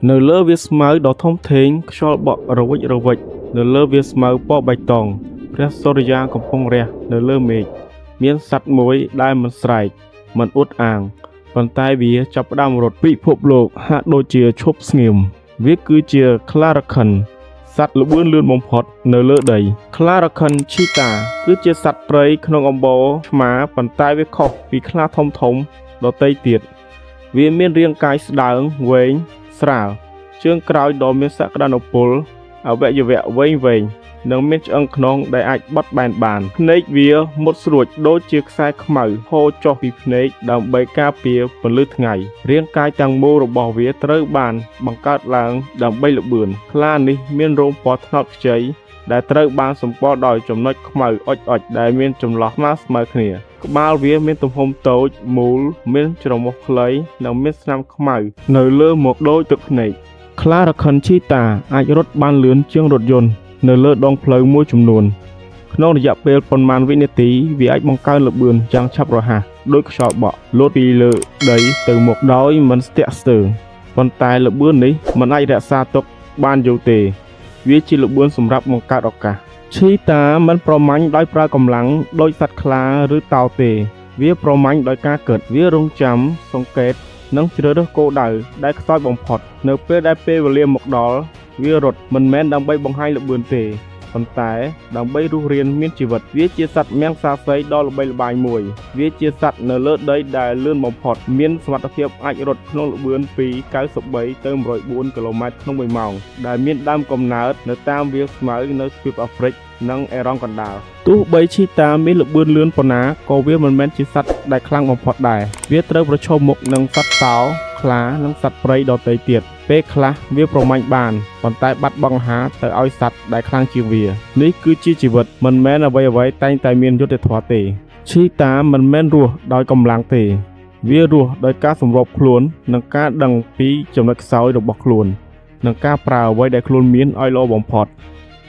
នៅលើវាស្មៅដ៏ធំធេងខ្យល់បក់រវិចនៅលើវាស្មៅពណ៌បៃតងព្រះសូរិយាកំពុងរះនៅលើមេឃមានសត្វមួយដែលមិនស្រែកមិនអួតអាងប៉ុន្តែវាចាប់ផ្ដើមរត់ពិភពលោកហាក់ដូចជាឈប់ស្ងៀមវាគឺជាខ្លារខិនសត្វល្បឿនលឿនបំផុតនៅលើដីខ្លារខិនឈីតាគឺជាសត្វព្រៃក្នុងអំបូរឆ្មាប៉ុន្តែវាខុសពីខ្លាធំដទៃទៀតវាមានរាងកាយស្ដើងវែងស្រាលជើងក្រោយដ៏មានសក្តានុពលអវយវៈវែងនិងមានឆ្អឹងខ្នងដែលអាចបត់បែនបានភ្នែកវាមុតស្រួចដូចជាខ្សែខ្មៅហូរចុះពីភ្នែកដើម្បីការពារពន្លឺថ្ងៃរាងកាយទាំងមូលរបស់វាត្រូវបានបង្កើតឡើងដើម្បីល្បឿនខ្លានេះមានរោមពណ៌ត្នោតខ្ចីដែលត្រូវបានសម្គាល់ដោយចំណុចខ្មៅអុចដែលមានចន្លោះស្មើគ្នាក្បាលវាមានទំហំតូចមូលមានច្រមុះខ្លីនិងមានស្នាមខ្មៅនៅលើមុខដូចទឹកភ្នែកខ្លារខិនឈីតាអាចរត់បានលឿនជាងរថយន្តនៅលើដងផ្លូវមួយចំនួនក្នុងរយៈពេលប៉ុន្មានវិនាទីវាអាចបង្កើនល្បឿនយ៉ាងឆាប់រហ័សដូចខ្យល់បក់លោតពីលើដីទៅមុខដោយមិនស្ទាក់ស្ទើរប៉ុន្តែល្បឿននេះមិនអាចរក្សាទុកបានយូរទេវាជាល្បឿនសម្រាប់បង្កើតឱកាសឈីតាមិនប្រមាញ់ដោយប្រើកម្លាំងដោយសត្វខ្លាឬតោទេវាប្រមាញ់ដោយការគិតវារងចាំសង្កេតនិងជ្រើសរើសគោលដៅដែលខ្សោយបំផុតនៅពេលដែលពេលវេលាមកដល់វារត់មិនមែនដើម្បីបង្ហាញល្បឿនទេប៉ុន្តែដើម្បីរស់រានមានជីវិតវាជាសត្វមាំងសាសីដ៏ល្បីល្បាញមួយវាជាសត្វនៅលើដីដែលលឿនបំផុតមានសមត្ថភាពអាចរត់ក្នុងល្បឿនពី93ទៅ104គីឡូម៉ែត្រក្នុង1ម៉ោងដែលមានដើមកំណើតនៅតាមវាលស្មៅនៅទ្វីបអាហ្វ្រិកនិងអេរ៉ង់កណ្ដាលទោះបីឈីតាមានល្បឿនលឿនប៉ុណ្ណាក៏វាមិនមែនជាសត្វដែលខ្លាំងបំផុតដែរវាត្រូវប្រឈមមុខនឹងសត្វតោខ្លានិងសត្វព្រៃដទៃទៀតពេលខ្លះវាប្រមាញ់បានប៉ុន្តែបាត់បង់អាហារទៅឲ្យសត្វដែលខ្លាំងជាងវានេះគឺជាជីវិតមិនមែនអ្វីតែងតែមានយុត្តិធម៌ទេឈីតាមិនមែនរស់ដោយកម្លាំងទេវារស់ដោយការសម្របខ្លួននិងការដឹងពីចំណុចខ្សោយរបស់ខ្លួននិងការប្រើអ្វីដែលខ្លួនមានឲ្យល្អបំផុត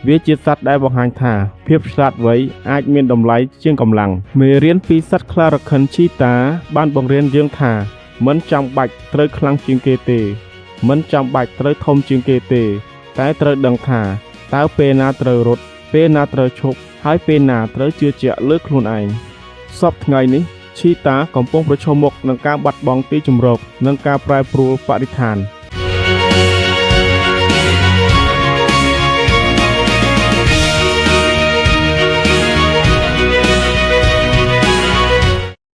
វាជាសត្វដែលបង្ហាញថាភាពឆ្លាតវៃអាចមានតម្លៃជាងកម្លាំងមេរៀនពីសត្វខ្លារខិនឈីតាបានបង្រៀនយើងថាមិនចាំបាច់ត្រូវខ្លាំងជាងគេទេមិនចាំបាច់ត្រូវធំជាងគេទេតែត្រូវដឹងថាតើពេលណាត្រូវរត់ពេលណាត្រូវឈប់ហើយពេលណាត្រូវជឿជាក់លើខ្លួនឯងសពថ្ងៃនេះឈីតាកំពុងប្រឈមមុខនឹងការបាត់បង់ទីជម្រកនិងការប្រែប្រួលបរិស្ថាន